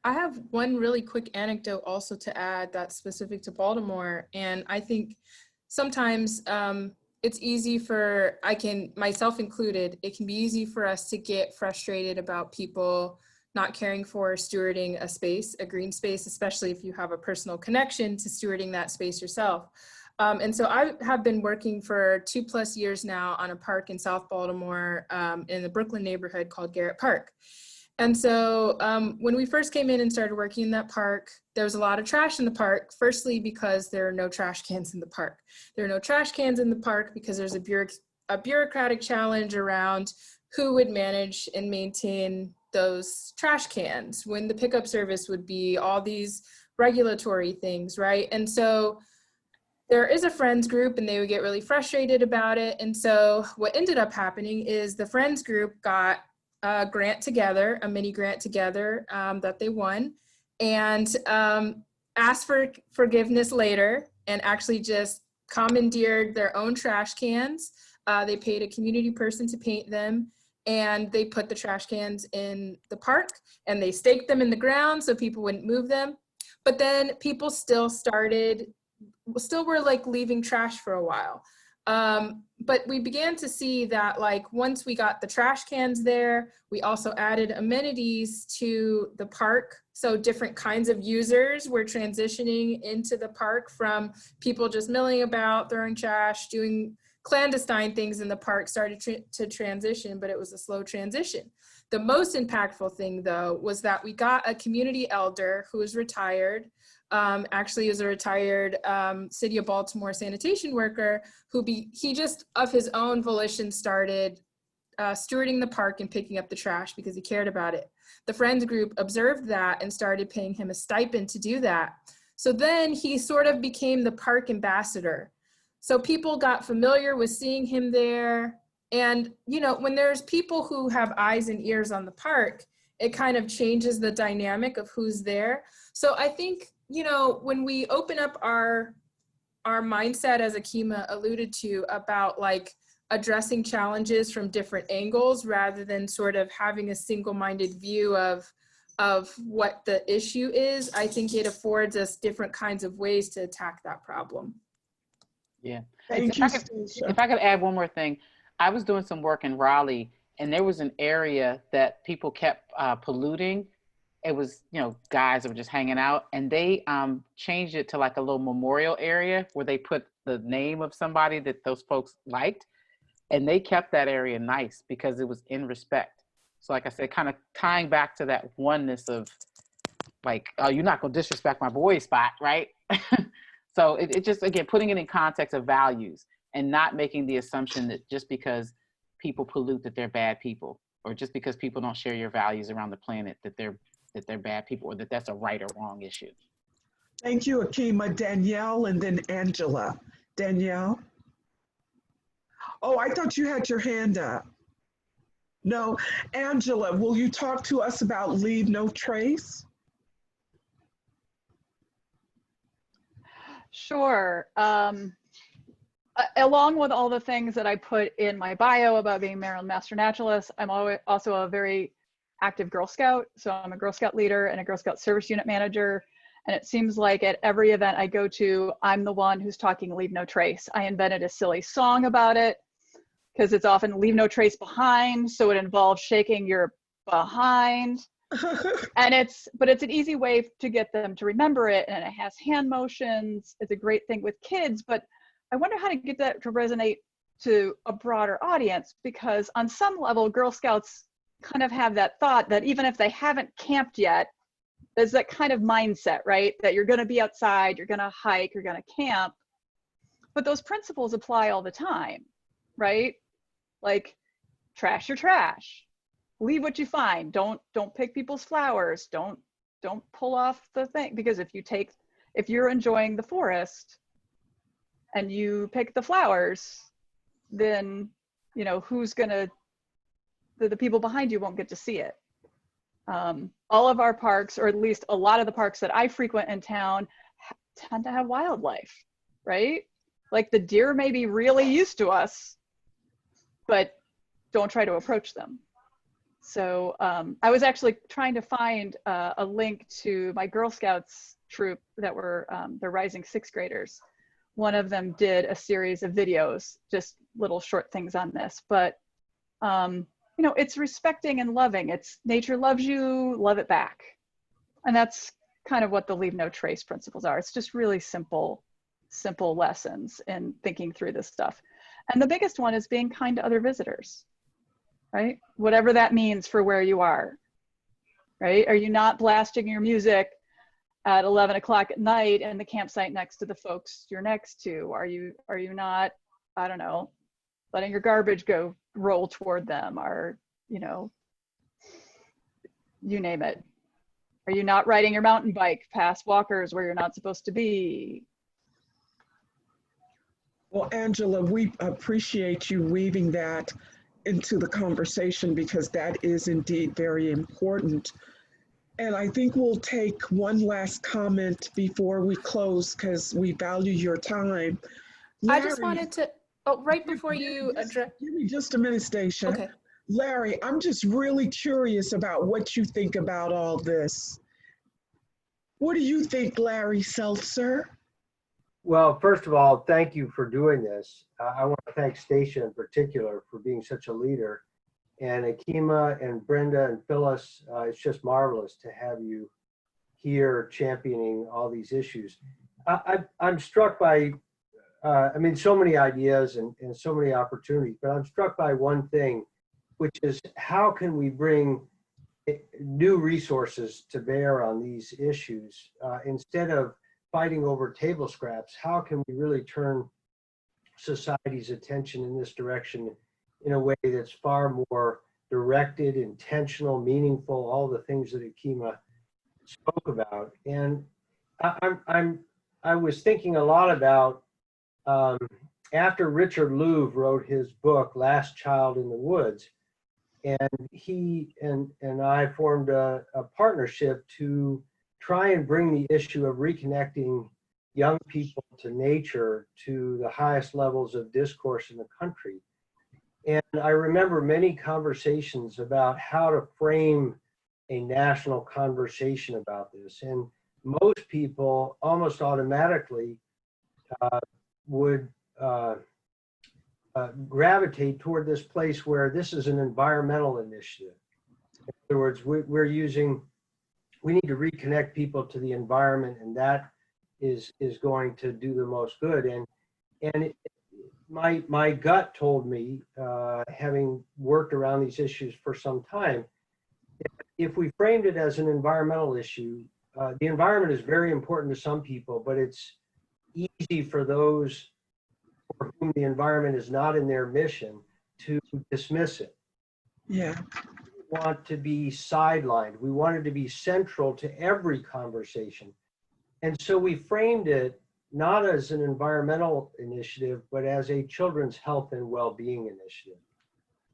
Speaker 3: I have one really quick anecdote also to add that's specific to Baltimore. And I think sometimes it's easy for, myself included, it can be easy for us to get frustrated about people not caring for stewarding a space, a green space, especially if you have a personal connection to stewarding that space yourself. And so I have been working for 2+ years now on a park in South Baltimore in the Brooklyn neighborhood called Garrett Park. And so when we first came in and started working in that park, there was a lot of trash in the park, firstly because there are no trash cans in the park. There are no trash cans in the park because there's a bureaucratic challenge around who would manage and maintain those trash cans, when the pickup service would be, all these regulatory things, right? And so there is a friends group and they would get really frustrated about it. And so what ended up happening is the friends group got a grant together, a mini grant together that they won, and asked for forgiveness later and actually just commandeered their own trash cans. They paid a community person to paint them, and they put the trash cans in the park and they staked them in the ground so people wouldn't move them. But then people still were like leaving trash for a while. But we began to see that like once we got the trash cans there, we also added amenities to the park. So different kinds of users were transitioning into the park, from people just milling about, throwing trash, doing clandestine things in the park, started to transition, but it was a slow transition. The most impactful thing, though, was that we got a community elder who is retired, actually is a retired City of Baltimore sanitation worker, he just of his own volition started stewarding the park and picking up the trash because he cared about it. The Friends group observed that and started paying him a stipend to do that. So then he sort of became the park ambassador. So people got familiar with seeing him there. And, you know, when there's people who have eyes and ears on the park, it kind of changes the dynamic of who's there. So I think, you know, when we open up our mindset, as Akiima alluded to, about like addressing challenges from different angles rather than sort of having a single-minded view of what the issue is, I think it affords us different kinds of ways to attack that problem.
Speaker 1: Yeah.
Speaker 4: Thank you,
Speaker 1: If I could add one more thing, I was doing some work in Raleigh, and there was an area that people kept polluting. It was, you know, guys that were just hanging out, and they changed it to like a little memorial area where they put the name of somebody that those folks liked, and they kept that area nice because it was in respect. So like I said, kind of tying back to that oneness of like, oh, you're not gonna disrespect my boy spot, right? So it just, again, putting it in context of values and not making the assumption that just because people pollute that they're bad people, or just because people don't share your values around the planet that they're bad people, or that that's a right or wrong issue.
Speaker 4: Thank you, Akiima. Danielle and then Angela. Danielle? Oh, I thought you had your hand up. No. Angela, will you talk to us about Leave No Trace?
Speaker 9: Sure. Along with all the things that I put in my bio about being Maryland Master Naturalist, I'm also a very active Girl Scout. So I'm a Girl Scout leader and a Girl Scout Service Unit Manager. And it seems like at every event I go to, I'm the one who's talking Leave No Trace. I invented a silly song about it because it's often Leave No Trace Behind. So it involves shaking your behind. And it's an easy way to get them to remember it, and it has hand motions. It's a great thing with kids, but I wonder how to get that to resonate to a broader audience, because on some level Girl Scouts kind of have that thought that even if they haven't camped yet, there's that kind of mindset, right? That you're going to be outside, you're going to hike, you're going to camp, but those principles apply all the time, right? Like trash your trash. Leave what you find. Don't pick people's flowers. Don't pull off the thing, because if you're enjoying the forest and you pick the flowers, then you know the people behind you won't get to see it. All of our parks, or at least a lot of the parks that I frequent in town, tend to have wildlife, right? Like the deer may be really used to us, but don't try to approach them. So I was actually trying to find a link to my Girl Scouts troop that were the rising sixth graders. One of them did a series of videos, just little short things on this, but you know, it's respecting and loving. It's nature loves you, love it back. And that's kind of what the Leave No Trace principles are. It's just really simple lessons in thinking through this stuff. And the biggest one is being kind to other visitors. Right? Whatever that means for where you are, right? Are you not blasting your music at 11 o'clock at night in the campsite next to the folks you're next to? Are you not, I don't know, letting your garbage roll toward them, or, you know, you name it. Are you not riding your mountain bike past walkers where you're not supposed to be?
Speaker 4: Well, Angela, we appreciate you weaving that into the conversation, because that is indeed very important. And I think we'll take one last comment before we close, because we value your time.
Speaker 3: Larry, I just wanted to, right before you address.
Speaker 4: Give me just a minute, Stacia.
Speaker 3: Okay.
Speaker 4: Larry, I'm just really curious about what you think about all this. What do you think, Larry Seltzer?
Speaker 10: Well, first of all, thank you for doing this. I want to thank Stacia in particular for being such a leader, and Akiima and Brenda and Phyllis. It's just marvelous to have you here championing all these issues. I'm struck by, I mean, so many ideas and so many opportunities, but I'm struck by one thing which is how can we bring new resources to bear on these issues instead of fighting over table scraps? How can we really turn society's attention in this direction in a way that's far more directed, intentional, meaningful, all the things that Akiima spoke about? And I was thinking a lot about after Richard Louv wrote his book, Last Child in the Woods, and he and I formed a partnership to try and bring the issue of reconnecting young people to nature to the highest levels of discourse in the country. And I remember many conversations about how to frame a national conversation about this. And most people almost automatically would gravitate toward this place where this is an environmental initiative. In other words, we need to reconnect people to the environment, and that is going to do the most good. And my gut told me, having worked around these issues for some time, if we framed it as an environmental issue, the environment is very important to some people, but it's easy for those for whom the environment is not in their mission to dismiss it.
Speaker 4: Yeah.
Speaker 10: We want to be sidelined. We want it to be central to every conversation. And so we framed it not as an environmental initiative, but as a children's health and well-being initiative.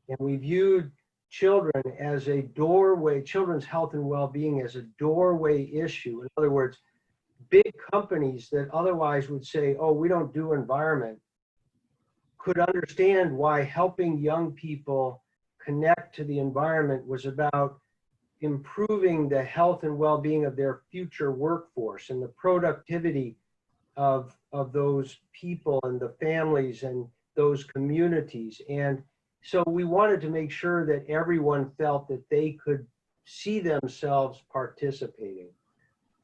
Speaker 10: And we viewed children as a doorway, children's health and well-being as a doorway issue. In other words, big companies that otherwise would say, oh, we don't do environment, could understand why helping young people connect to the environment was about improving the health and well-being of their future workforce and the productivity of those people and the families and those communities. And so we wanted to make sure that everyone felt that they could see themselves participating.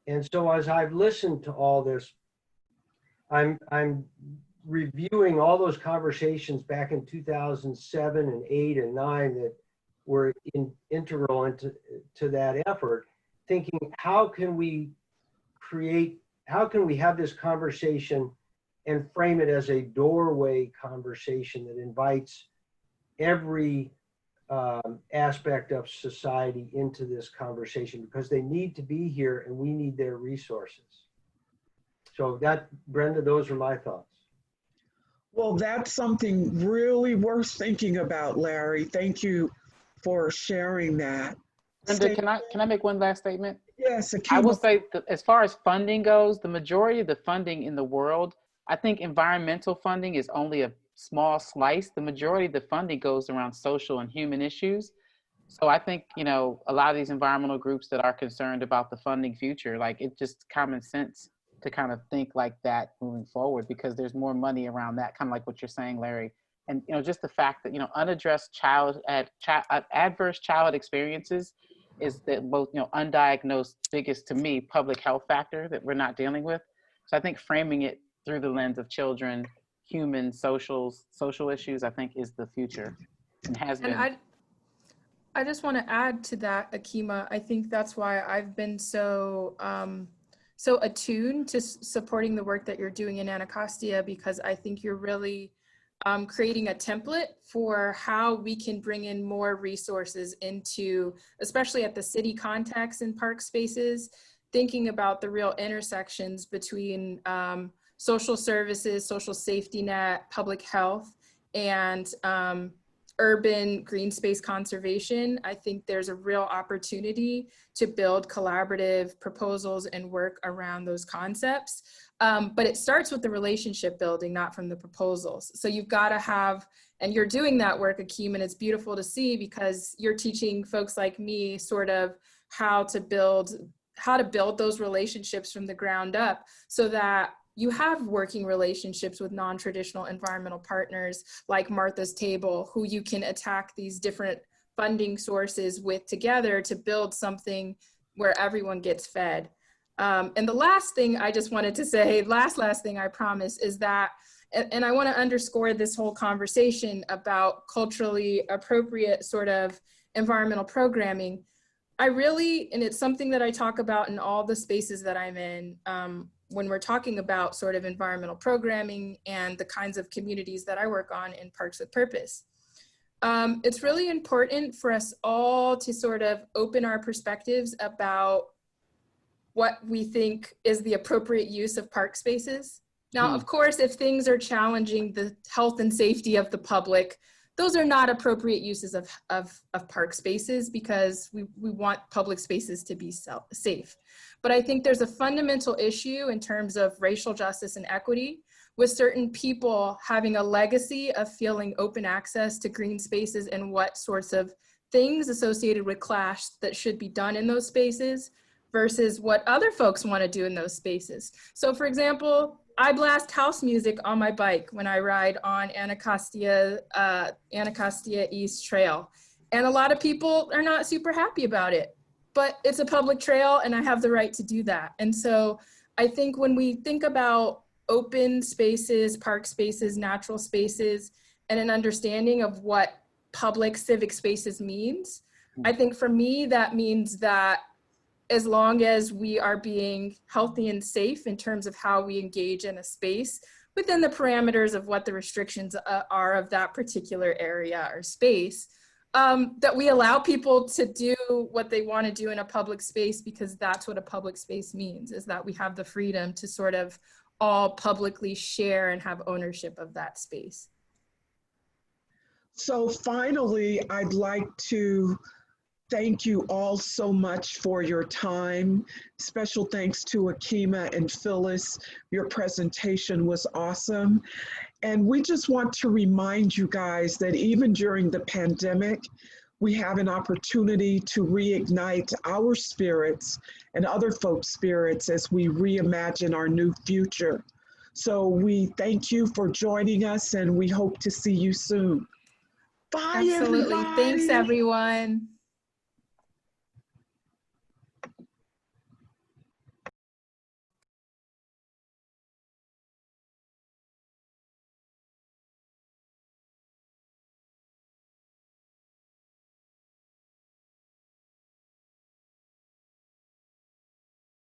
Speaker 10: And so as I've listened to all this, I'm reviewing all those conversations back in 2007 and 8 and 9 that were integral into that effort, thinking how can we have this conversation and frame it as a doorway conversation that invites every aspect of society into this conversation, because they need to be here and we need their resources. So Brenda, those are my thoughts.
Speaker 4: Well, that's something really worth thinking about, Larry. Thank you for sharing that.
Speaker 1: Brenda, can I make one last statement?
Speaker 4: Yes, Akiima.
Speaker 1: I will say that as far as funding goes, the majority of the funding in the world, I think environmental funding is only a small slice. The majority of the funding goes around social and human issues. So I think, a lot of these environmental groups that are concerned about the funding future, like it's just common sense to kind of think like that moving forward, because there's more money around that, kind of like what you're saying, Larry. And, just the fact that, unaddressed adverse childhood experiences is the most, undiagnosed biggest, to me, public health factor that we're not dealing with. So I think framing it through the lens of children, human, social issues, I think is the future and has been.
Speaker 3: And I just want to add to that, Akiima. I think that's why I've been so attuned to supporting the work that you're doing in Anacostia, because I think you're really creating a template for how we can bring in more resources into, especially at the city context in park spaces, thinking about the real intersections between social services, social safety net, public health, and urban green space conservation. I think there's a real opportunity to build collaborative proposals and work around those concepts. But it starts with the relationship building, not from the proposals. So you've got to have, and you're doing that work, Akiima, and it's beautiful to see because you're teaching folks like me sort of how to build those relationships from the ground up so that you have working relationships with non-traditional environmental partners like Martha's Table, who you can attack these different funding sources with together to build something where everyone gets fed. And the last thing I just wanted to say, last thing I promise, is that and I want to underscore this whole conversation about culturally appropriate sort of environmental programming. I really, and it's something that I talk about in all the spaces that I'm in, when we're talking about sort of environmental programming and the kinds of communities that I work on in Parks with Purpose. It's really important for us all to sort of open our perspectives about what we think is the appropriate use of park spaces. Now, of course, if things are challenging the health and safety of the public, those are not appropriate uses of park spaces, because we want public spaces to be safe. But I think there's a fundamental issue in terms of racial justice and equity, with certain people having a legacy of feeling open access to green spaces and what sorts of things associated with clash that should be done in those spaces versus what other folks want to do in those spaces. So for example, I blast house music on my bike when I ride on Anacostia East Trail. And a lot of people are not super happy about it, but it's a public trail and I have the right to do that. And so I think when we think about open spaces, park spaces, natural spaces, and an understanding of what public civic spaces means, I think for me, that means that as long as we are being healthy and safe in terms of how we engage in a space within the parameters of what the restrictions are of that particular area or space, that we allow people to do what they want to do in a public space, because that's what a public space means, is that we have the freedom to sort of all publicly share and have ownership of that space.
Speaker 4: So finally, I'd like to thank you all so much for your time. Special thanks to Akiima and Phyllis. Your presentation was awesome. And we just want to remind you guys that even during the pandemic, we have an opportunity to reignite our spirits and other folks' spirits as we reimagine our new future. So we thank you for joining us and we hope to see you soon. Bye,
Speaker 3: Absolutely.
Speaker 4: everybody.
Speaker 3: Thanks, everyone.